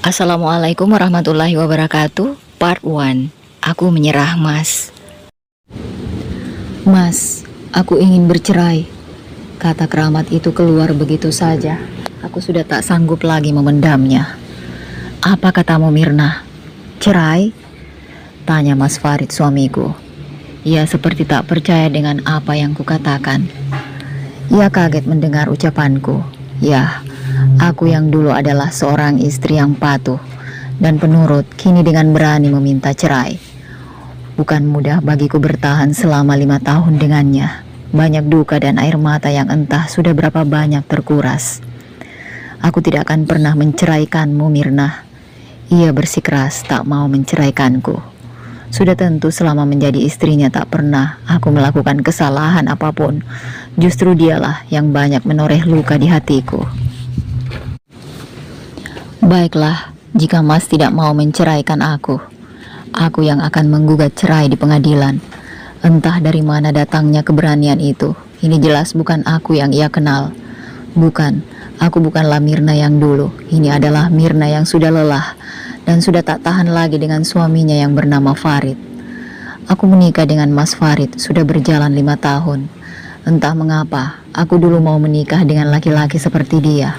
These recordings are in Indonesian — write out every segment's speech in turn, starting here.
Assalamualaikum warahmatullahi wabarakatuh. Part 1. Aku menyerah, Mas. Mas, aku ingin bercerai. Kata keramat itu keluar begitu saja. Aku sudah tak sanggup lagi memendamnya. Apa katamu, Mirna? Cerai? Tanya Mas Farid, suamiku. Ia seperti tak percaya dengan apa yang kukatakan. Ia kaget mendengar ucapanku. Ya, aku yang dulu adalah seorang istri yang patuh dan penurut, kini dengan berani meminta cerai. Bukan mudah bagiku bertahan selama 5 tahun dengannya. Banyak duka dan air mata yang entah sudah berapa banyak terkuras. Aku tidak akan pernah menceraikanmu, Mirna. Ia bersikeras tak mau menceraikanku. Sudah tentu selama menjadi istrinya tak pernah aku melakukan kesalahan apapun. Justru dialah yang banyak menoreh luka di hatiku. Baiklah, jika Mas tidak mau menceraikan aku yang akan menggugat cerai di pengadilan. Entah dari mana datangnya keberanian itu. Ini jelas bukan aku yang ia kenal. Bukan, aku bukanlah Mirna yang dulu. Ini adalah Mirna yang sudah lelah dan sudah tak tahan lagi dengan suaminya yang bernama Farid. Aku menikah dengan Mas Farid sudah berjalan 5 tahun. Entah mengapa, aku dulu mau menikah dengan laki-laki seperti dia.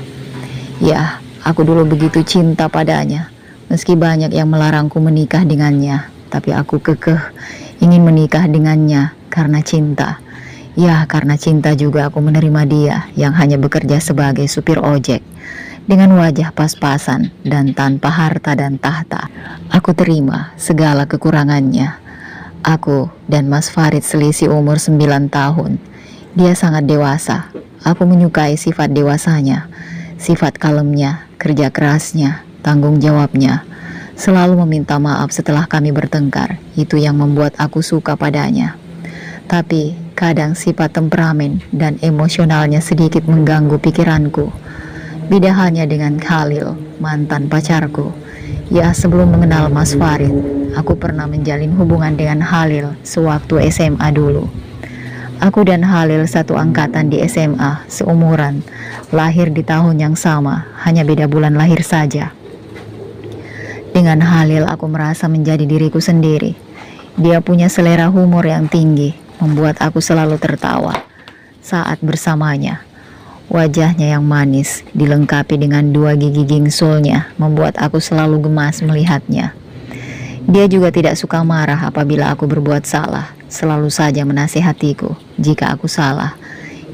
Ya, aku dulu begitu cinta padanya. Meski banyak yang melarangku menikah dengannya, tapi aku kekeh ingin menikah dengannya karena cinta. Ya, karena cinta juga aku menerima dia yang hanya bekerja sebagai supir ojek. Dengan wajah pas-pasan dan tanpa harta dan tahta, aku terima segala kekurangannya. Aku dan Mas Farid selisih umur 9 tahun. Dia sangat dewasa. Aku menyukai sifat dewasanya, sifat kalemnya, kerja kerasnya, tanggung jawabnya. Selalu meminta maaf setelah kami bertengkar. Itu yang membuat aku suka padanya. Tapi kadang sifat temperamen dan emosionalnya sedikit mengganggu pikiranku. Beda halnya dengan Khalil, mantan pacarku. Ya, sebelum mengenal Mas Farid, aku pernah menjalin hubungan dengan Khalil sewaktu SMA dulu. Aku dan Khalil satu angkatan di SMA, seumuran, lahir di tahun yang sama, hanya beda bulan lahir saja. Dengan Khalil aku merasa menjadi diriku sendiri. Dia punya selera humor yang tinggi, membuat aku selalu tertawa saat bersamanya. Wajahnya yang manis, dilengkapi dengan 2 gigi gingsulnya, membuat aku selalu gemas melihatnya. Dia juga tidak suka marah apabila aku berbuat salah, selalu saja menasihatiku jika aku salah.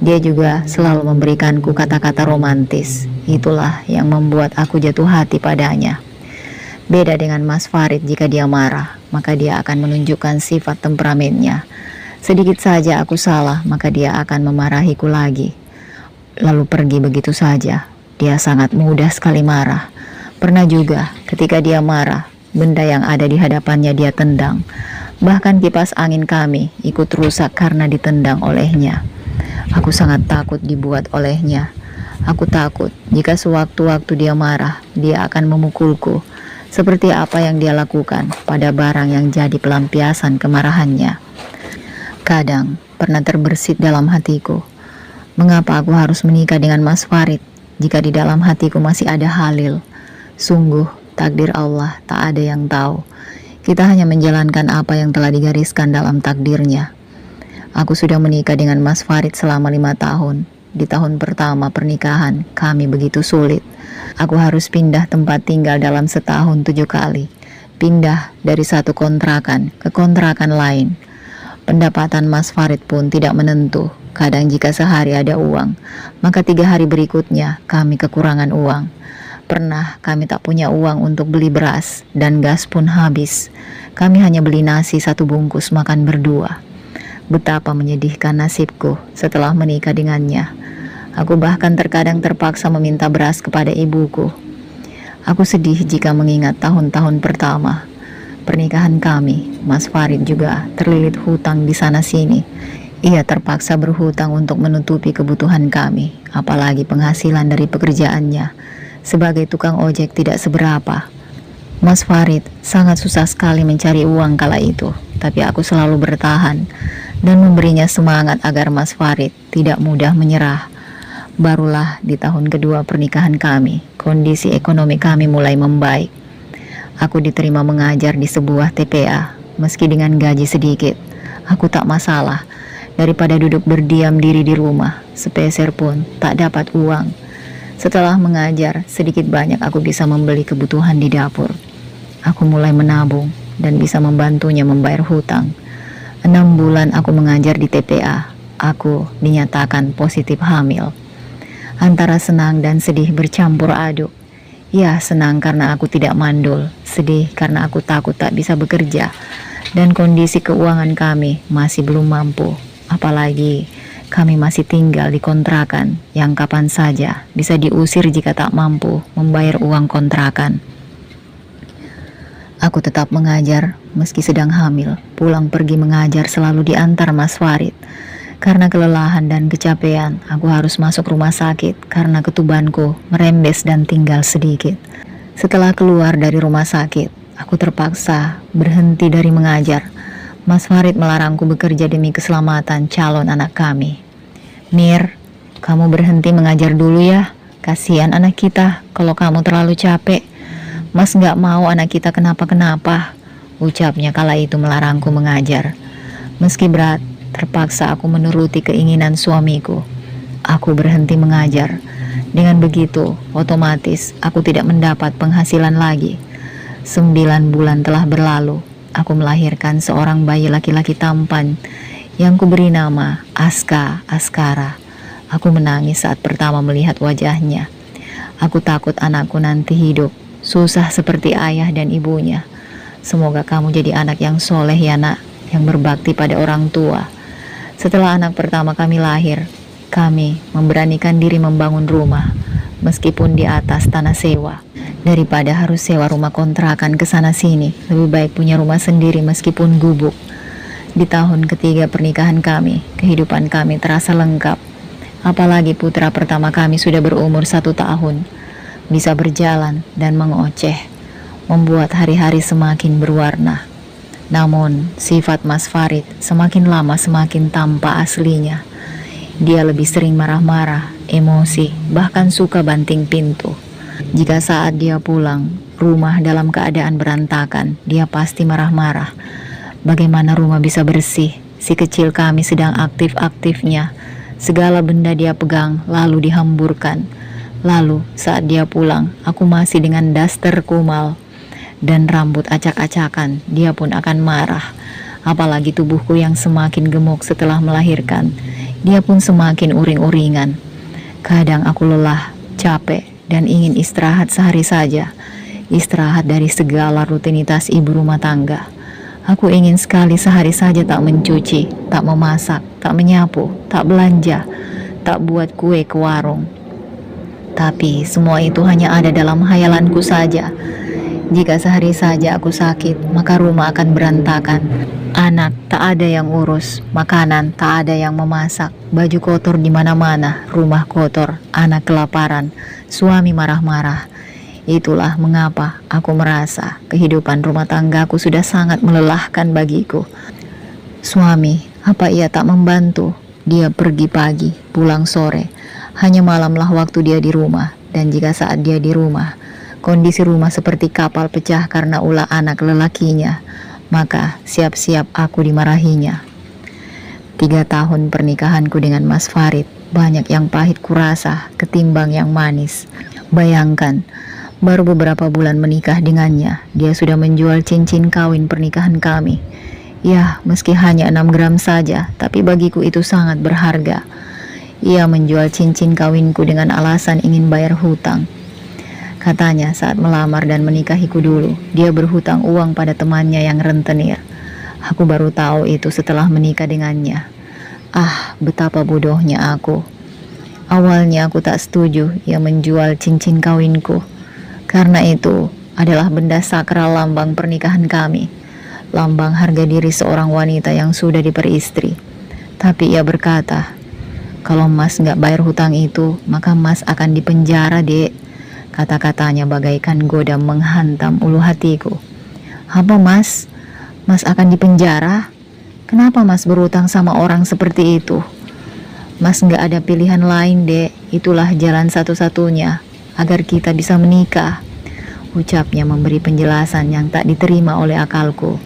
Dia juga selalu memberikanku kata-kata romantis. Itulah yang membuat aku jatuh hati padanya. Beda dengan Mas Farid, jika dia marah, maka dia akan menunjukkan sifat temperamennya. Sedikit saja aku salah, maka dia akan memarahiku lagi, lalu pergi begitu saja. Dia sangat mudah sekali marah. Pernah juga ketika dia marah, benda yang ada di hadapannya dia tendang. Bahkan kipas angin kami ikut rusak karena ditendang olehnya. Aku sangat takut dibuat olehnya. Aku takut jika sewaktu-waktu dia marah, dia akan memukulku. Seperti apa yang dia lakukan pada barang yang jadi pelampiasan kemarahannya. Kadang pernah terbersit dalam hatiku, mengapa aku harus menikah dengan Mas Farid jika di dalam hatiku masih ada Khalil? Sungguh takdir Allah tak ada yang tahu. Kita hanya menjalankan apa yang telah digariskan dalam takdirnya. Aku sudah menikah dengan Mas Farid selama 5 tahun. Di tahun pertama pernikahan kami begitu sulit. Aku harus pindah tempat tinggal dalam setahun 7 kali. Pindah dari satu kontrakan ke kontrakan lain. Pendapatan Mas Farid pun tidak menentu. Kadang jika sehari ada uang, maka 3 hari berikutnya kami kekurangan uang. Pernah kami tak punya uang untuk beli beras dan gas pun habis. Kami hanya beli nasi 1 bungkus makan berdua. Betapa menyedihkan nasibku setelah menikah dengannya. Aku bahkan terkadang terpaksa meminta beras kepada ibuku. Aku sedih jika mengingat tahun-tahun pertama pernikahan kami. Mas Farid juga terlilit hutang di sana-sini. Ia terpaksa berhutang untuk menutupi kebutuhan kami, apalagi penghasilan dari pekerjaannya sebagai tukang ojek tidak seberapa. Mas Farid sangat susah sekali mencari uang kala itu, tapi aku selalu bertahan dan memberinya semangat agar Mas Farid tidak mudah menyerah. Barulah di tahun kedua pernikahan kami, kondisi ekonomi kami mulai membaik. Aku diterima mengajar di sebuah TPA, meski dengan gaji sedikit. Aku tak masalah, daripada duduk berdiam diri di rumah, sepeser pun tak dapat uang. Setelah mengajar, sedikit banyak aku bisa membeli kebutuhan di dapur. Aku mulai menabung dan bisa membantunya membayar hutang. 6 bulan aku mengajar di TPA, aku dinyatakan positif hamil. Antara senang dan sedih bercampur aduk. Ya, senang karena aku tidak mandul, sedih karena aku takut tak bisa bekerja, dan kondisi keuangan kami masih belum mampu. Apalagi kami masih tinggal di kontrakan yang kapan saja bisa diusir jika tak mampu membayar uang kontrakan. Aku tetap mengajar meski sedang hamil. Pulang pergi mengajar selalu diantar Mas Farid. Karena kelelahan dan kecapean, aku harus masuk rumah sakit karena ketubanku merembes dan tinggal sedikit. Setelah keluar dari rumah sakit, aku terpaksa berhenti dari mengajar. Mas Farid melarangku bekerja demi keselamatan calon anak kami. "Mir, kamu berhenti mengajar dulu ya. Kasihan anak kita kalau kamu terlalu capek. Mas gak mau anak kita kenapa-kenapa," ucapnya kala itu melarangku mengajar. Meski berat, terpaksa aku menuruti keinginan suamiku. Aku berhenti mengajar. Dengan begitu, otomatis aku tidak mendapat penghasilan lagi. 9 bulan telah berlalu. Aku melahirkan seorang bayi laki-laki tampan yang kuberi nama Askara. Aku menangis saat pertama melihat wajahnya. Aku takut anakku nanti hidup susah seperti ayah dan ibunya. Semoga kamu jadi anak yang soleh ya nak, yang berbakti pada orang tua. Setelah anak pertama kami lahir, kami memberanikan diri membangun rumah, meskipun di atas tanah sewa. Daripada harus sewa rumah kontrakan ke sana sini, lebih baik punya rumah sendiri meskipun gubuk. Di tahun ketiga pernikahan kami, kehidupan kami terasa lengkap. Apalagi putra pertama kami sudah berumur 1 tahun, bisa berjalan dan mengoceh, membuat hari-hari semakin berwarna. Namun, sifat Mas Farid semakin lama semakin tampak aslinya. Dia lebih sering marah-marah, emosi, bahkan suka banting pintu. Jika saat dia pulang, rumah dalam keadaan berantakan, dia pasti marah-marah. Bagaimana rumah bisa bersih? Si kecil kami sedang aktif-aktifnya. Segala benda dia pegang lalu dihamburkan. Lalu saat dia pulang, aku masih dengan daster kumal dan rambut acak-acakan, dia pun akan marah. Apalagi tubuhku yang semakin gemuk setelah melahirkan, dia pun semakin uring-uringan. Kadang aku lelah, capek, dan ingin istirahat sehari saja. Istirahat dari segala rutinitas ibu rumah tangga. Aku ingin sekali sehari saja tak mencuci, tak memasak, tak menyapu, tak belanja, tak buat kue ke warung. Tapi semua itu hanya ada dalam hayalanku saja. Jika sehari saja aku sakit, maka rumah akan berantakan. Anak tak ada yang urus, makanan tak ada yang memasak, baju kotor di mana-mana, rumah kotor, anak kelaparan, suami marah-marah. Itulah mengapa aku merasa kehidupan rumah tanggaku sudah sangat melelahkan bagiku. Suami, apa ia tak membantu? Dia pergi pagi, pulang sore. Hanya malamlah waktu dia di rumah. Dan jika saat dia di rumah, kondisi rumah seperti kapal pecah karena ulah anak lelakinya, maka siap-siap aku dimarahinya. 3 tahun pernikahanku dengan Mas Farid, banyak yang pahit kurasa ketimbang yang manis. Bayangkan, baru beberapa bulan menikah dengannya, dia sudah menjual cincin kawin pernikahan kami. Ya, meski hanya 6 gram saja, tapi bagiku itu sangat berharga. Ia menjual cincin kawinku dengan alasan ingin bayar hutang. Katanya saat melamar dan menikahiku dulu, dia berhutang uang pada temannya yang rentenir. Aku baru tahu itu setelah menikah dengannya. Ah, betapa bodohnya aku. Awalnya aku tak setuju ia menjual cincin kawinku. Karena itu adalah benda sakral lambang pernikahan kami. Lambang harga diri seorang wanita yang sudah diperistri. Tapi ia berkata, "Kalau Mas gak bayar hutang itu, maka Mas akan dipenjara, Dek." Kata-katanya bagaikan godam menghantam ulu hatiku. "Apa Mas? Mas akan dipenjara? Kenapa Mas berutang sama orang seperti itu?" Mas nggak ada pilihan lain, Dek. Itulah jalan satu-satunya agar kita bisa menikah, ucapnya memberi penjelasan yang tak diterima oleh akalku.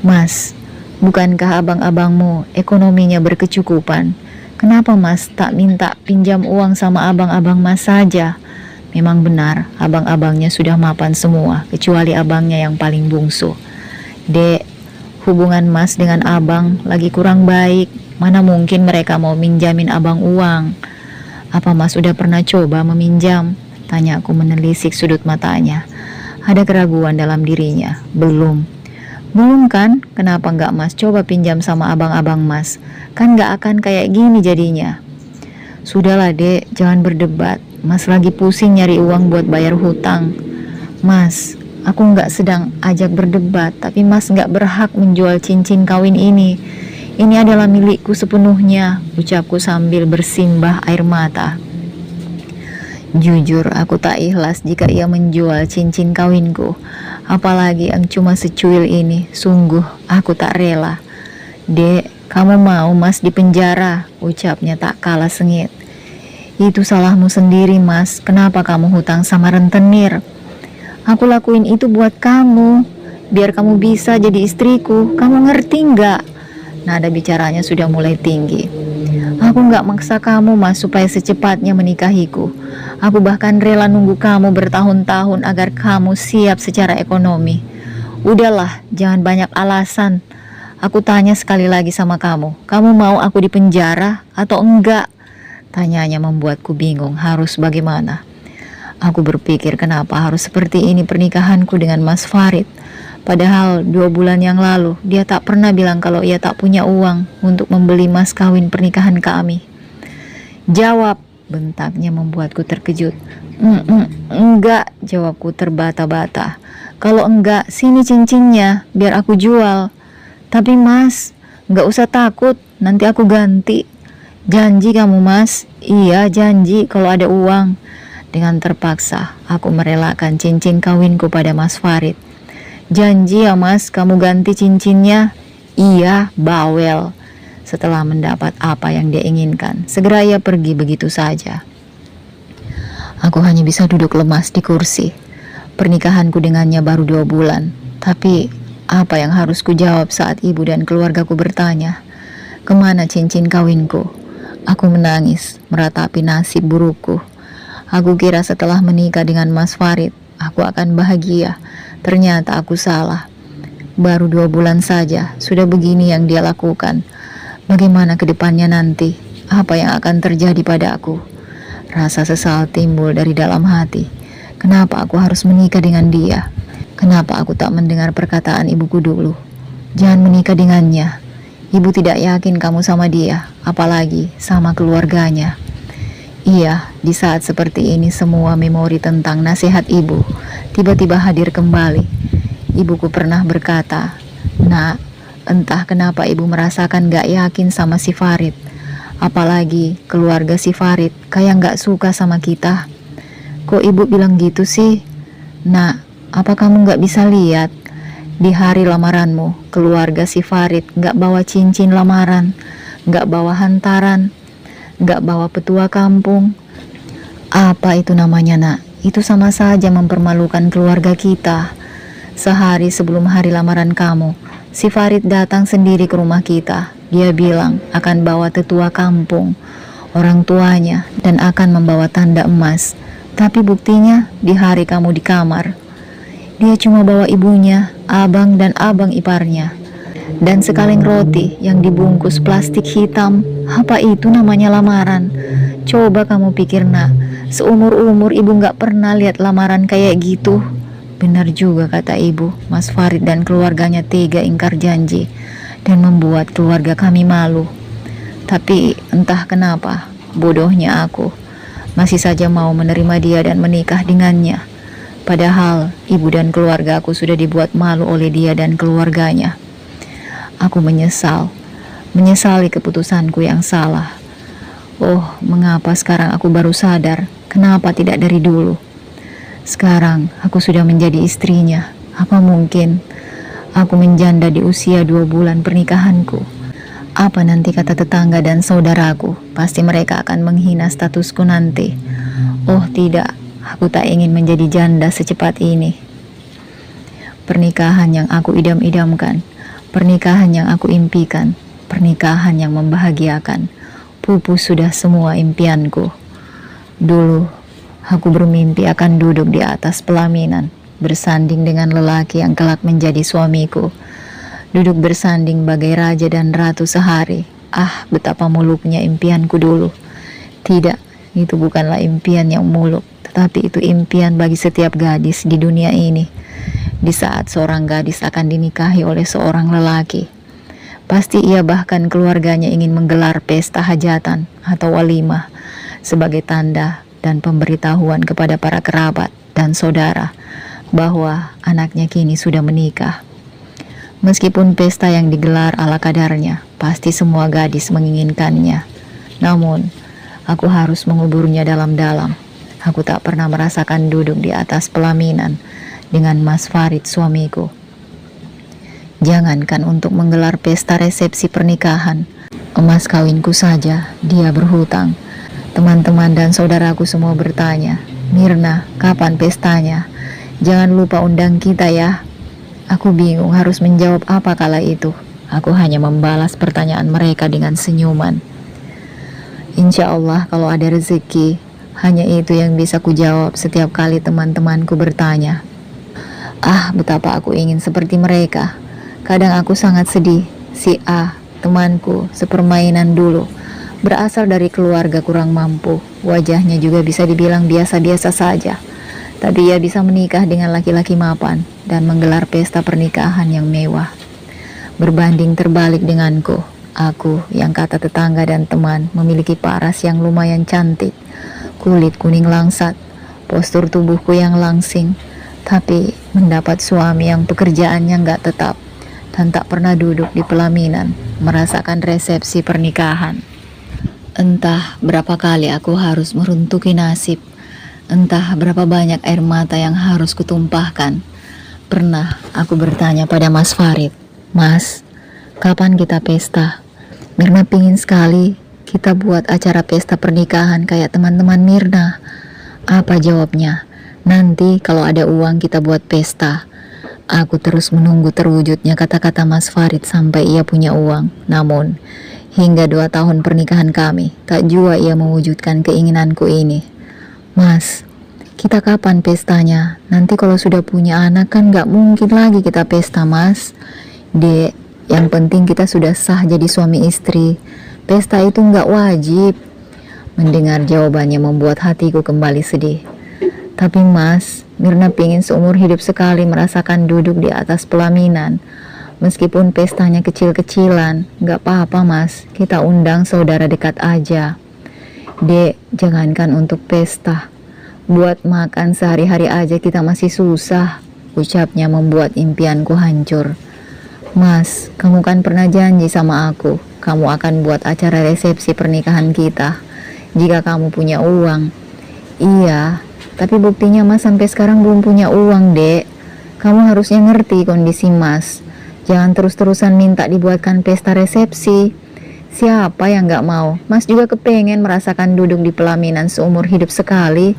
Mas, bukankah abang-abangmu ekonominya berkecukupan? Kenapa Mas tak minta pinjam uang sama abang-abang Mas saja? Memang benar, abang-abangnya sudah mapan semua, kecuali abangnya yang paling bungsu. Dek, hubungan Mas dengan abang lagi kurang baik. Mana mungkin mereka mau minjamin abang uang? Apa Mas sudah pernah coba meminjam? Tanyaku menelisik sudut matanya. Ada keraguan dalam dirinya. Belum. Belum kan? Kenapa nggak Mas coba pinjam sama abang-abang Mas? Kan nggak akan kayak gini jadinya. Sudahlah Dek, jangan berdebat. Mas lagi pusing nyari uang buat bayar hutang. Mas, aku nggak sedang ajak berdebat, tapi Mas nggak berhak menjual cincin kawin ini. Ini adalah milikku sepenuhnya, ucapku sambil bersimbah air mata. Jujur, aku tak ikhlas jika ia menjual cincin kawinku. Apalagi yang cuma secuil ini, sungguh aku tak rela. Dek, kamu mau Mas dipenjara, ucapnya tak kalah sengit. Itu salahmu sendiri Mas, kenapa kamu hutang sama rentenir? Aku lakuin itu buat kamu, biar kamu bisa jadi istriku, kamu ngerti nggak? Nada bicaranya sudah mulai tinggi. Aku nggak maksa kamu Mas supaya secepatnya menikahiku. Aku bahkan rela nunggu kamu bertahun-tahun agar kamu siap secara ekonomi. Udahlah, jangan banyak alasan. Aku tanya sekali lagi sama kamu, kamu mau aku dipenjara atau enggak? Tanyanya membuatku bingung harus bagaimana. Aku berpikir kenapa harus seperti ini pernikahanku dengan Mas Farid. Padahal 2 bulan yang lalu dia tak pernah bilang kalau ia tak punya uang untuk membeli mas kawin pernikahan kami. Jawab, bentaknya membuatku terkejut. Enggak, jawabku terbata-bata. Kalau enggak, sini cincinnya, biar aku jual. Tapi Mas, enggak usah takut, nanti aku ganti. Janji kamu Mas? Iya, janji kalau ada uang. Dengan terpaksa, aku merelakan cincin kawinku pada Mas Farid. Janji ya Mas, kamu ganti cincinnya? Iya, bawel. Setelah mendapat apa yang dia inginkan, segera ia pergi begitu saja. Aku hanya bisa duduk lemas di kursi. Pernikahanku dengannya baru 2 bulan. Tapi, apa yang harus kujawab saat ibu dan keluargaku bertanya, kemana cincin kawinku? Aku menangis, meratapi nasib burukku. Aku kira setelah menikah dengan Mas Farid, aku akan bahagia. Ternyata aku salah. Baru 2 bulan saja, sudah begini yang dia lakukan. Bagaimana ke depannya nanti? Apa yang akan terjadi pada aku? Rasa sesal timbul dari dalam hati. Kenapa aku harus menikah dengan dia? Kenapa aku tak mendengar perkataan ibuku dulu? Jangan menikah dengannya. Ibu tidak yakin kamu sama dia, apalagi sama keluarganya. Iya, di saat seperti ini semua memori tentang nasihat ibu tiba-tiba hadir kembali. Ibuku pernah berkata, "Nak, entah kenapa ibu merasakan gak yakin sama si Farid. Apalagi keluarga si Farid kayak gak suka sama kita." Kok ibu bilang gitu sih? Nak, apa kamu gak bisa lihat? Di hari lamaranmu, keluarga si Farid gak bawa cincin lamaran, gak bawa hantaran, gak bawa petua kampung. Apa itu namanya Nak? Itu sama saja mempermalukan keluarga kita. Sehari sebelum hari lamaran kamu, si Farid datang sendiri ke rumah kita. Dia bilang akan bawa tetua kampung, orang tuanya, dan akan membawa tanda emas. Tapi buktinya di hari kamu di kamar, dia cuma bawa ibunya, abang dan abang iparnya, dan sekaleng roti yang dibungkus plastik hitam. Apa itu namanya lamaran? Coba kamu pikir Nak, seumur-umur ibu gak pernah lihat lamaran kayak gitu. Benar juga kata ibu, Mas Farid dan keluarganya tega ingkar janji dan membuat keluarga kami malu. Tapi entah kenapa, bodohnya aku masih saja mau menerima dia dan menikah dengannya. Padahal ibu dan keluarga aku sudah dibuat malu oleh dia dan keluarganya. Aku menyesali keputusanku yang salah. Oh, mengapa sekarang aku baru sadar? Kenapa tidak dari dulu? Sekarang aku sudah menjadi istrinya. Apa mungkin aku menjanda di usia 2 bulan pernikahanku? Apa nanti kata tetangga dan saudaraku? Pasti mereka akan menghina statusku nanti. Oh tidak, aku tak ingin menjadi janda secepat ini. Pernikahan yang aku idam-idamkan, pernikahan yang aku impikan, pernikahan yang membahagiakan, pupus sudah semua impianku. Dulu, aku bermimpi akan duduk di atas pelaminan, bersanding dengan lelaki yang kelak menjadi suamiku. Duduk bersanding bagai raja dan ratu sehari. Ah, betapa muluknya impianku dulu. Tidak, itu bukanlah impian yang muluk, tetapi itu impian bagi setiap gadis di dunia ini. Di saat seorang gadis akan dinikahi oleh seorang lelaki, pasti ia bahkan keluarganya ingin menggelar pesta hajatan atau walimah sebagai tanda dan pemberitahuan kepada para kerabat dan saudara bahwa anaknya kini sudah menikah. Meskipun pesta yang digelar ala kadarnya, pasti semua gadis menginginkannya. Namun, aku harus menguburnya dalam-dalam. Aku tak pernah merasakan duduk di atas pelaminan dengan Mas Farid suamiku. Jangankan untuk menggelar pesta resepsi pernikahan, emas kawinku saja dia berhutang. Teman-teman dan saudaraku semua bertanya, "Mirna, kapan pestanya? Jangan lupa undang kita ya." Aku bingung harus menjawab apa kala itu. Aku hanya membalas pertanyaan mereka dengan senyuman. Insya Allah kalau ada rezeki, hanya itu yang bisa kujawab setiap kali teman-temanku bertanya. Ah, betapa aku ingin seperti mereka. Kadang aku sangat sedih. Si A, temanku, sepermainan dulu, berasal dari keluarga kurang mampu. Wajahnya juga bisa dibilang biasa-biasa saja. Tapi ia bisa menikah dengan laki-laki mapan dan menggelar pesta pernikahan yang mewah. Berbanding terbalik denganku, aku yang kata tetangga dan teman memiliki paras yang lumayan cantik, kulit kuning langsat, postur tubuhku yang langsing, tapi mendapat suami yang pekerjaannya nggak tetap dan tak pernah duduk di pelaminan merasakan resepsi pernikahan. Entah berapa kali aku harus meruntuki nasib, entah berapa banyak air mata yang harus kutumpahkan. Pernah aku bertanya pada Mas Farid, "Mas, kapan kita pesta? Mirna pingin sekali kita buat acara pesta pernikahan kayak teman-teman Mirna." Apa jawabnya? "Nanti kalau ada uang kita buat pesta." Aku terus menunggu terwujudnya kata-kata Mas Farid sampai ia punya uang. Namun, hingga 2 tahun pernikahan kami, tak jua ia mewujudkan keinginanku ini. "Mas, kita kapan pestanya? Nanti kalau sudah punya anak kan gak mungkin lagi kita pesta, Mas." "Dek, yang penting kita sudah sah jadi suami istri. Pesta itu gak wajib." Mendengar jawabannya membuat hatiku kembali sedih. "Tapi Mas, Mirna pingin seumur hidup sekali merasakan duduk di atas pelaminan. Meskipun pestanya kecil-kecilan, gak apa-apa Mas, kita undang saudara dekat aja." "Dek, jangankan untuk pesta, buat makan sehari-hari aja kita masih susah," ucapnya membuat impianku hancur. "Mas, kamu kan pernah janji sama aku, kamu akan buat acara resepsi pernikahan kita jika kamu punya uang." "Iya, tapi buktinya Mas sampai sekarang belum punya uang, Dek. Kamu harusnya ngerti kondisi Mas. Jangan terus-terusan minta dibuatkan pesta resepsi. Siapa yang gak mau? Mas juga kepengen merasakan duduk di pelaminan seumur hidup sekali.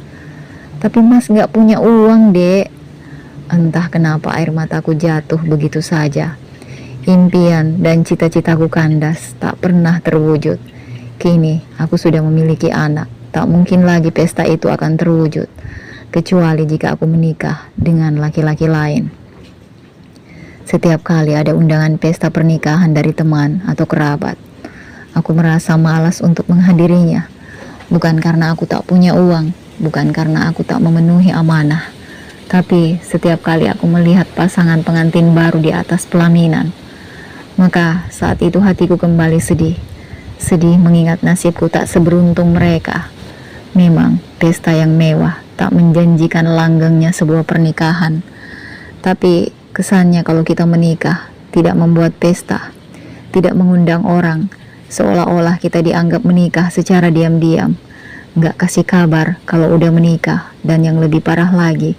Tapi Mas gak punya uang, Dek." Entah kenapa air mataku jatuh begitu saja. Impian dan cita-citaku kandas, tak pernah terwujud. Kini aku sudah memiliki anak, tak mungkin lagi pesta itu akan terwujud, kecuali jika aku menikah dengan laki-laki lain. Setiap kali ada undangan pesta pernikahan dari teman atau kerabat, aku merasa malas untuk menghadirinya. Bukan karena aku tak punya uang, bukan karena aku tak memenuhi amanah, tapi setiap kali aku melihat pasangan pengantin baru di atas pelaminan, maka saat itu hatiku kembali sedih. Sedih mengingat nasibku tak seberuntung mereka. Memang pesta yang mewah tak menjanjikan langgengnya sebuah pernikahan, tapi kesannya kalau kita menikah tidak membuat pesta, tidak mengundang orang, seolah-olah kita dianggap menikah secara diam-diam, gak kasih kabar kalau udah menikah, dan yang lebih parah lagi,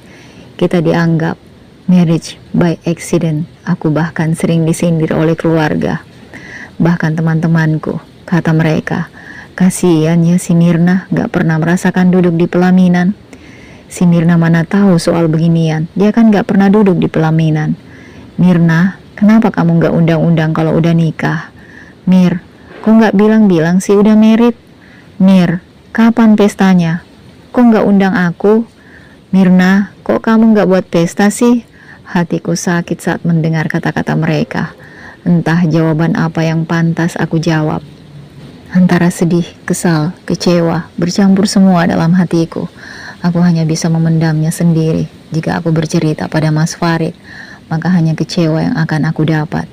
kita dianggap marriage by accident. Aku bahkan sering disindir oleh keluarga. Bahkan teman-temanku, kata mereka, kasihan ya si Mirna gak pernah merasakan duduk di pelaminan. Si Mirna mana tahu soal beginian, dia kan gak pernah duduk di pelaminan. Mirna, kenapa kamu gak undang-undang kalau udah nikah? Mir, kok gak bilang-bilang sih udah merit? Mir, kapan pestanya? Kok gak undang aku? Mirna, kok kamu gak buat pesta sih? Hatiku sakit saat mendengar kata-kata mereka. Entah jawaban apa yang pantas aku jawab. Antara sedih, kesal, kecewa, bercampur semua dalam hatiku. Aku hanya bisa memendamnya sendiri. Jika aku bercerita pada Mas Farid, maka hanya kecewa yang akan aku dapat.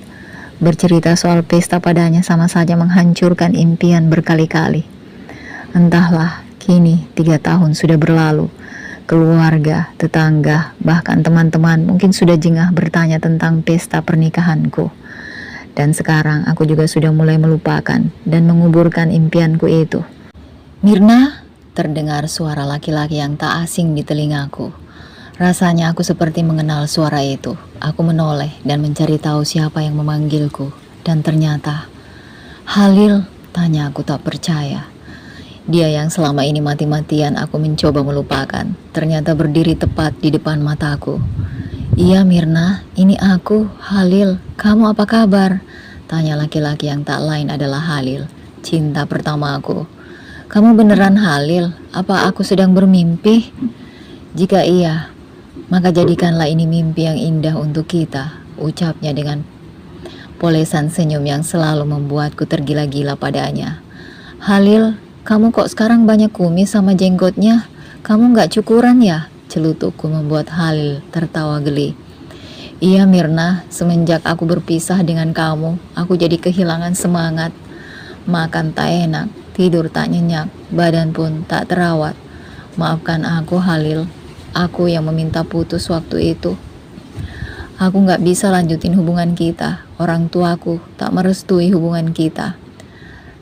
Bercerita soal pesta padanya sama saja menghancurkan impian berkali-kali. Entahlah, kini 3 tahun sudah berlalu. Keluarga, tetangga, bahkan teman-teman mungkin sudah jengah bertanya tentang pesta pernikahanku. Dan sekarang aku juga sudah mulai melupakan dan menguburkan impianku itu. Mirna, terdengar suara laki-laki yang tak asing di telingaku. Rasanya aku seperti mengenal suara itu. Aku menoleh dan mencari tahu siapa yang memanggilku. Dan ternyata, Halil, tanya aku tak percaya. Dia yang selama ini mati-matian aku mencoba melupakan, ternyata berdiri tepat di depan mataku. Iya Mirna, ini aku, Halil. Kamu apa kabar? Tanya laki-laki yang tak lain adalah Halil, cinta pertama aku. Kamu beneran Halil? Apa aku sedang bermimpi? Jika iya, maka jadikanlah ini mimpi yang indah untuk kita, ucapnya dengan polesan senyum yang selalu membuatku tergila-gila padanya. Halil, kamu kok sekarang banyak kumis sama jenggotnya? Kamu gak cukuran ya? Celutukku membuat Halil tertawa geli. Iya Mirna, semenjak aku berpisah dengan kamu, aku jadi kehilangan semangat. Makan tak enak, tidur tak nyenyak, badan pun tak terawat. Maafkan aku Halil, aku yang meminta putus waktu itu. Aku gak bisa lanjutin hubungan kita, orang tuaku tak merestui hubungan kita.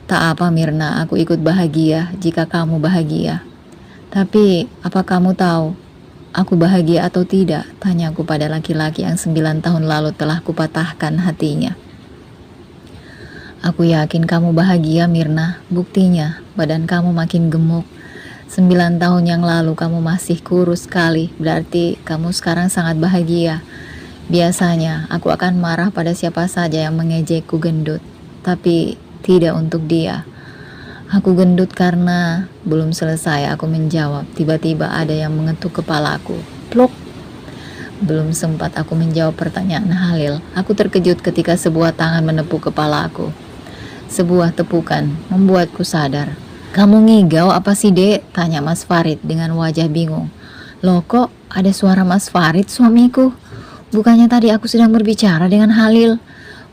Tak apa Mirna, aku ikut bahagia jika kamu bahagia. Tapi apa kamu tahu aku bahagia atau tidak? Tanyaku pada laki-laki yang 9 tahun lalu telah kupatahkan hatinya. Aku yakin kamu bahagia Mirna, buktinya badan kamu makin gemuk. 9 tahun yang lalu kamu masih kurus sekali, berarti kamu sekarang sangat bahagia. Biasanya aku akan marah pada siapa saja yang mengejekku gendut, tapi tidak untuk dia. Aku gendut karena belum selesai aku menjawab, tiba-tiba ada yang mengetuk kepalaku. Pluk. Belum sempat aku menjawab pertanyaan Halil, aku terkejut ketika sebuah tangan menepuk kepalaku. Sebuah tepukan membuatku sadar. Kamu ngigau apa sih dek? Tanya Mas Farid dengan wajah bingung. Loh kok ada suara Mas Farid suamiku? Bukannya tadi aku sedang berbicara dengan Halil?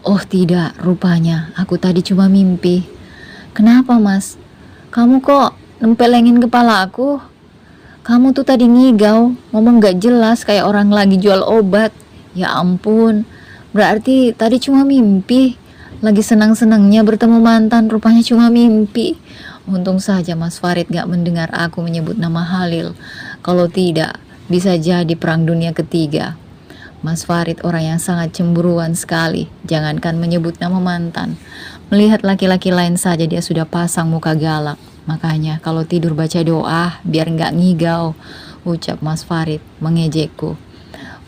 Oh tidak, rupanya aku tadi cuma mimpi. Kenapa mas? Kamu kok nempelengin kepala aku? Kamu tuh tadi ngigau, ngomong gak jelas kayak orang lagi jual obat. Ya ampun, berarti tadi cuma mimpi. Lagi senang-senangnya bertemu mantan, rupanya cuma mimpi. Untung saja Mas Farid gak mendengar aku menyebut nama Halil. Kalau tidak, bisa jadi perang dunia ketiga. Mas Farid orang yang sangat cemburuan sekali, jangankan menyebut nama mantan. Melihat laki-laki lain saja dia sudah pasang muka galak. Makanya kalau tidur baca doa biar nggak ngigau, ucap Mas Farid mengejekku.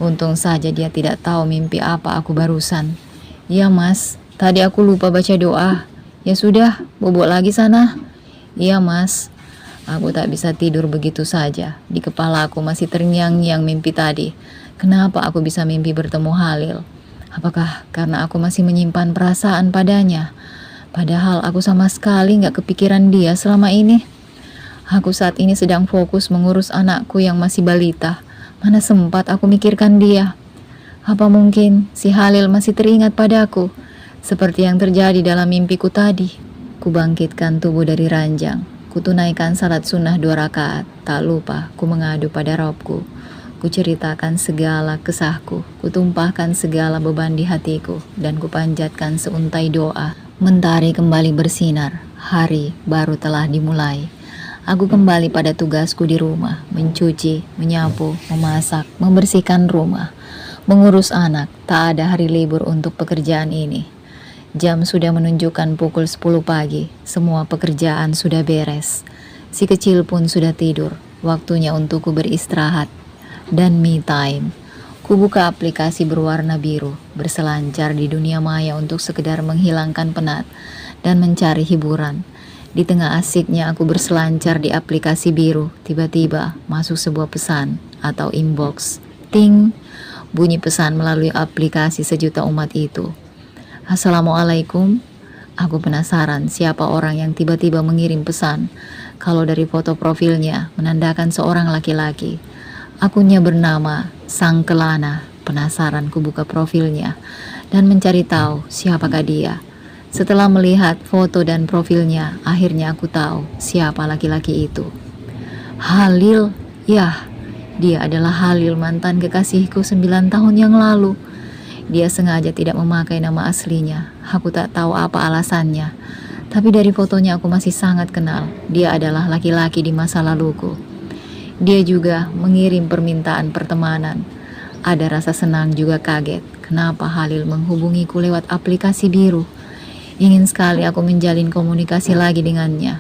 Untung saja dia tidak tahu mimpi apa aku barusan. Iya mas, tadi aku lupa baca doa. Ya sudah, bobok lagi sana. Iya mas. Aku tak bisa tidur begitu saja. Di kepala aku masih terngiang-ngiang mimpi tadi. Kenapa aku bisa mimpi bertemu Halil? Apakah karena aku masih menyimpan perasaan padanya? Padahal aku sama sekali gak kepikiran dia selama ini. Aku saat ini sedang fokus mengurus anakku yang masih balita. Mana sempat aku mikirkan dia? Apa mungkin si Halil masih teringat padaku? Seperti yang terjadi dalam mimpiku tadi. Ku bangkitkan tubuh dari ranjang. Ku tunaikan salat sunnah 2 rakaat. Tak lupa ku mengadu pada Robku. Ku ceritakan segala kesahku, ku tumpahkan segala beban di hatiku, dan ku panjatkan seuntai doa. Mentari kembali bersinar, hari baru telah dimulai. Aku kembali pada tugasku di rumah, mencuci, menyapu, memasak, membersihkan rumah, mengurus anak. Tak ada hari libur untuk pekerjaan ini. Jam sudah menunjukkan pukul 10 pagi. Semua pekerjaan sudah beres. Si kecil pun sudah tidur. Waktunya untukku beristirahat dan me time. Kubuka aplikasi berwarna biru, berselancar di dunia maya untuk sekedar menghilangkan penat dan mencari hiburan. Di tengah asiknya aku berselancar di aplikasi biru, tiba-tiba masuk sebuah pesan atau inbox. Ting, bunyi pesan melalui aplikasi sejuta umat itu. Assalamualaikum. Aku penasaran siapa orang yang tiba-tiba mengirim pesan. Kalau dari foto profilnya menandakan seorang laki-laki. Akunnya bernama Sang Kelana. Penasaran ku buka profilnya dan mencari tahu siapakah dia. Setelah melihat foto dan profilnya, akhirnya aku tahu siapa laki-laki itu. Halil, yah, dia adalah Halil, mantan kekasihku 9 tahun yang lalu. Dia sengaja tidak memakai nama aslinya. Aku tak tahu apa alasannya. Tapi dari fotonya aku masih sangat kenal. Dia adalah laki-laki di masa laluku. Dia juga mengirim permintaan pertemanan. Ada rasa senang juga kaget. Kenapa Halil menghubungiku lewat aplikasi biru? Ingin sekali aku menjalin komunikasi lagi dengannya.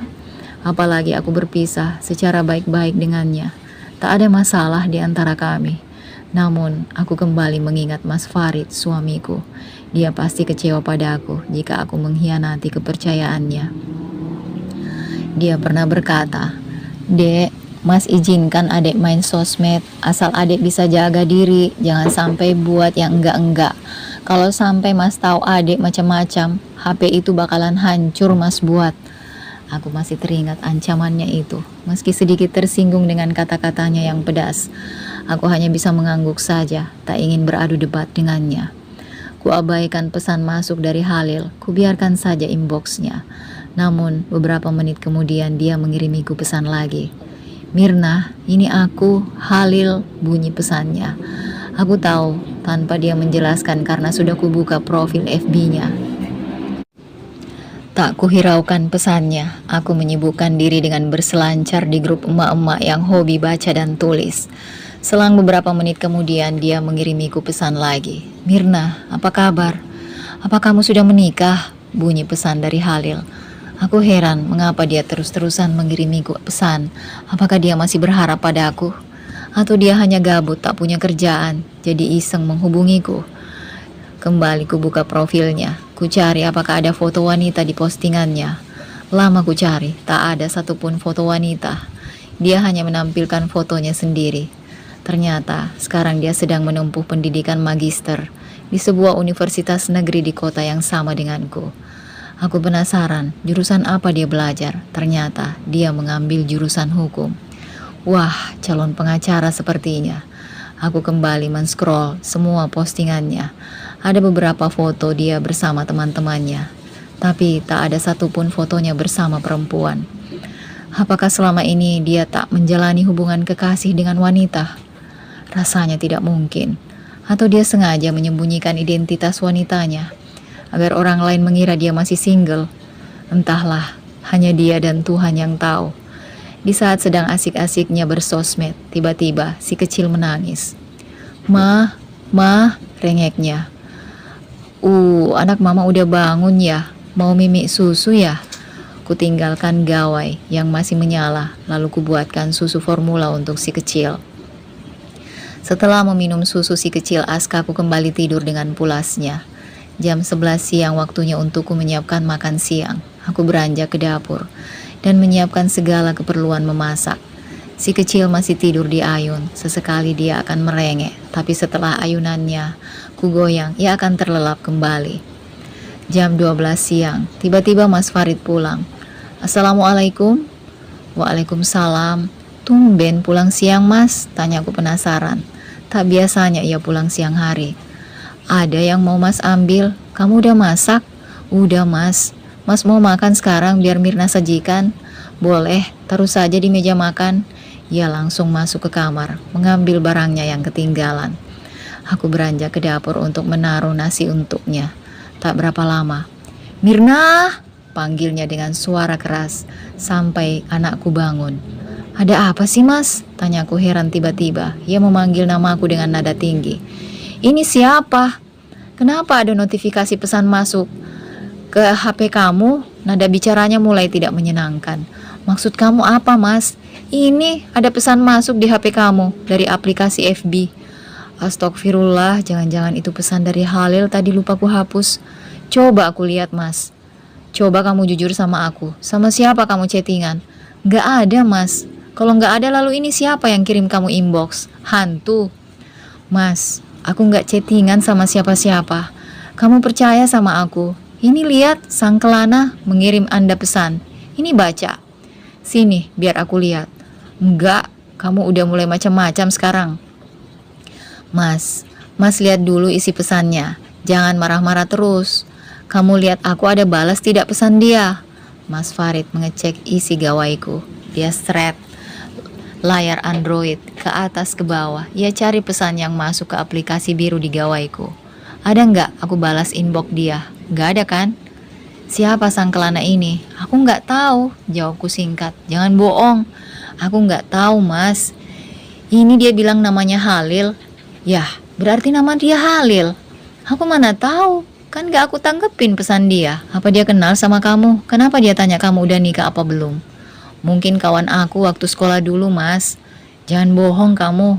Apalagi aku berpisah secara baik-baik dengannya. Tak ada masalah di antara kami. Namun, aku kembali mengingat Mas Farid, suamiku. Dia pasti kecewa padaku jika aku mengkhianati kepercayaannya. Dia pernah berkata, "Dek, Mas izinkan adek main sosmed, asal adek bisa jaga diri, jangan sampai buat yang enggak-enggak. Kalau sampai Mas tahu adek macam-macam, HP itu bakalan hancur Mas buat." Aku masih teringat ancamannya itu, meski sedikit tersinggung dengan kata-katanya yang pedas. Aku hanya bisa mengangguk saja, tak ingin beradu debat dengannya. Kuabaikan pesan masuk dari Halil, kubiarkan saja inboxnya. Namun beberapa menit kemudian dia mengirimiku pesan lagi. "Mirna, ini aku, Halil," bunyi pesannya. Aku tahu tanpa dia menjelaskan karena sudah kubuka profil FB-nya. Tak kuhiraukan pesannya, aku menyibukkan diri dengan berselancar di grup emak-emak yang hobi baca dan tulis. Selang beberapa menit kemudian dia mengirimiku pesan lagi. "Mirna, apa kabar? Apa kamu sudah menikah?" bunyi pesan dari Halil. Aku heran mengapa dia terus-terusan mengirimiku pesan. Apakah dia masih berharap padaku? Atau dia hanya gabut tak punya kerjaan, jadi iseng menghubungiku? Kembali ku buka profilnya. Ku cari apakah ada foto wanita di postingannya. Lama ku cari, tak ada satupun foto wanita. Dia hanya menampilkan fotonya sendiri. Ternyata sekarang dia sedang menempuh pendidikan magister di sebuah universitas negeri di kota yang sama denganku. Aku penasaran jurusan apa dia belajar. Ternyata dia mengambil jurusan hukum. Wah, calon pengacara sepertinya. Aku kembali men-scroll semua postingannya. Ada beberapa foto dia bersama teman-temannya, tapi tak ada satupun fotonya bersama perempuan. Apakah selama ini dia tak menjalani hubungan kekasih dengan wanita? Rasanya tidak mungkin. Atau dia sengaja menyembunyikan identitas wanitanya agar orang lain mengira dia masih single. Entahlah, hanya dia dan Tuhan yang tahu. Di saat sedang asik-asiknya bersosmed, tiba-tiba si kecil menangis. Ma, rengeknya. Anak mama udah bangun ya? Mau mimi susu ya?" Kutinggalkan gawai yang masih menyala, lalu kubuatkan susu formula untuk si kecil. Setelah meminum susu si kecil, Askaku kembali tidur dengan pulasnya. Jam 11 siang waktunya untukku menyiapkan makan siang. Aku beranjak ke dapur dan menyiapkan segala keperluan memasak. Si kecil masih tidur di ayun. Sesekali dia akan merengek, tapi setelah ayunannya ku goyang, ia akan terlelap kembali. Jam 12 siang, tiba-tiba Mas Farid pulang. "Assalamualaikum." "Waalaikumsalam." "Tumben pulang siang Mas?" tanyaku penasaran. Tak biasanya ia pulang siang hari. "Ada yang mau Mas ambil? Kamu udah masak?" "Udah Mas." "Mas mau makan sekarang biar Mirna sajikan?" "Boleh, taruh saja di meja makan." Ia langsung masuk ke kamar, mengambil barangnya yang ketinggalan. Aku beranjak ke dapur untuk menaruh nasi untuknya. Tak berapa lama, "Mirna!" panggilnya dengan suara keras, sampai anakku bangun. "Ada apa sih Mas?" tanyaku heran tiba-tiba. Ia memanggil namaku dengan nada tinggi. "Ini siapa? Kenapa ada notifikasi pesan masuk?" ke HP kamu, nada bicaranya mulai tidak menyenangkan. Maksud kamu apa, Mas? Ini ada pesan masuk di HP kamu dari aplikasi FB. Astagfirullah, jangan-jangan itu pesan dari Halil tadi lupa ku hapus. Coba aku lihat, Mas. Coba kamu jujur sama aku. Sama siapa kamu chattingan? Gak ada, Mas. Kalau gak ada, lalu ini siapa yang kirim kamu inbox? Hantu. Mas, aku gak chattingan sama siapa-siapa. Kamu percaya sama aku. Ini lihat, Sang Kelana mengirim Anda pesan. Ini baca. Sini, biar aku lihat. Enggak, kamu udah mulai macam-macam sekarang. Mas lihat dulu isi pesannya. Jangan marah-marah terus. Kamu lihat aku ada balas tidak pesan dia? Mas Farid mengecek isi gawaiku. Dia thread layar Android ke atas ke bawah. Ia cari pesan yang masuk ke aplikasi biru di gawaiku. Ada nggak aku balas inbox dia? Nggak ada kan? Siapa Sang Kelana ini? Aku nggak tahu, jawabku singkat. Jangan bohong. Aku nggak tahu, Mas. Ini dia bilang namanya Halil. Yah, berarti nama dia Halil. Aku mana tahu. Kan nggak aku tanggepin pesan dia. Apa dia kenal sama kamu? Kenapa dia tanya kamu udah nikah apa belum? Mungkin kawan aku waktu sekolah dulu, Mas. Jangan bohong kamu.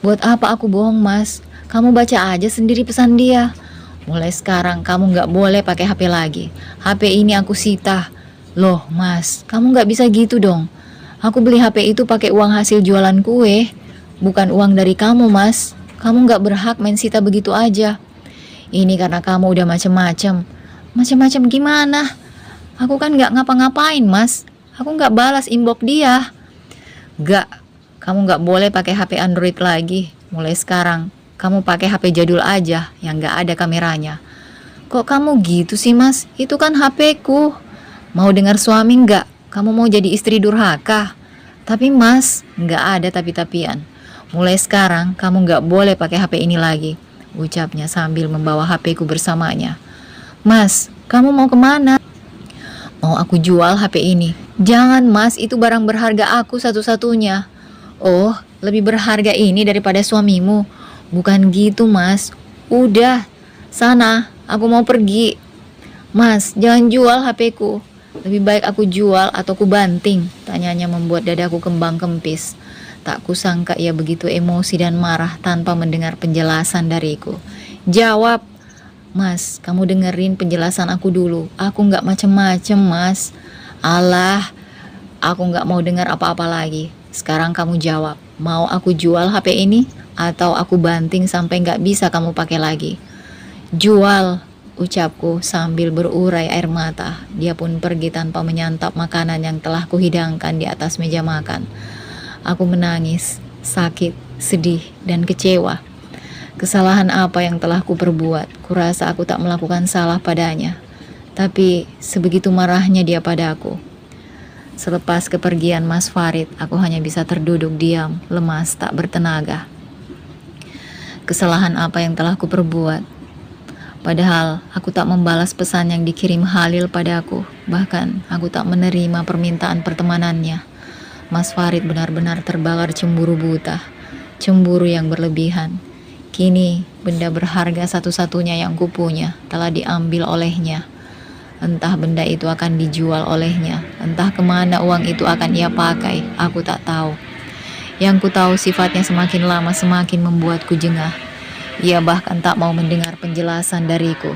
Buat apa aku bohong, Mas? Kamu baca aja sendiri pesan dia. Mulai sekarang kamu gak boleh pakai HP lagi. HP ini aku sita. Loh, Mas, kamu gak bisa gitu dong. Aku beli HP itu pakai uang hasil jualan kue. Bukan uang dari kamu, Mas. Kamu gak berhak main sita begitu aja. Ini karena kamu udah macem-macem. Macem-macem gimana? Aku kan gak ngapa-ngapain, Mas. Aku gak balas inbox dia. Gak, kamu gak boleh pakai HP Android lagi. Mulai sekarang kamu pakai HP jadul aja yang gak ada kameranya. Kok kamu gitu sih, Mas? Itu kan HP ku. Mau dengar suami gak? Kamu mau jadi istri durhaka? Tapi Mas, gak ada tapi-tapian. Mulai sekarang kamu gak boleh pakai HP ini lagi, ucapnya sambil membawa HP ku bersamanya. Mas, kamu mau kemana? Mau aku jual HP ini? Jangan, Mas, itu barang berharga aku satu-satunya. Oh, lebih berharga ini daripada suamimu? Bukan gitu, Mas. Udah, sana, aku mau pergi. Mas, jangan jual HP-ku. Lebih baik aku jual atau ku banting, tanyanya membuat dadaku kembang kempis. Tak kusangka ia begitu emosi dan marah tanpa mendengar penjelasan dariku. Jawab. Mas, kamu dengerin penjelasan aku dulu. Aku gak macem-macem, Mas. Alah, aku gak mau dengar apa-apa lagi. Sekarang kamu jawab, mau aku jual HP ini atau aku banting sampai gak bisa kamu pakai lagi? Jual, ucapku sambil berurai air mata. Dia pun pergi tanpa menyantap makanan yang telah kuhidangkan di atas meja makan. Aku menangis, sakit, sedih, dan kecewa. Kesalahan apa yang telah kuperbuat? Kurasa aku tak melakukan salah padanya. Tapi sebegitu marahnya dia padaku. Selepas kepergian Mas Farid, aku hanya bisa terduduk diam, lemas, tak bertenaga. Kesalahan apa yang telah kuperbuat? Padahal aku tak membalas pesan yang dikirim Halil padaku. Bahkan aku tak menerima permintaan pertemanannya. Mas Farid benar-benar terbakar cemburu buta. Cemburu yang berlebihan. Kini benda berharga satu-satunya yang kupunya telah diambil olehnya. Entah benda itu akan dijual olehnya, entah kemana uang itu akan ia pakai, aku tak tahu. Yang ku tahu sifatnya semakin lama semakin membuatku jengah. Ia bahkan tak mau mendengar penjelasan dariku.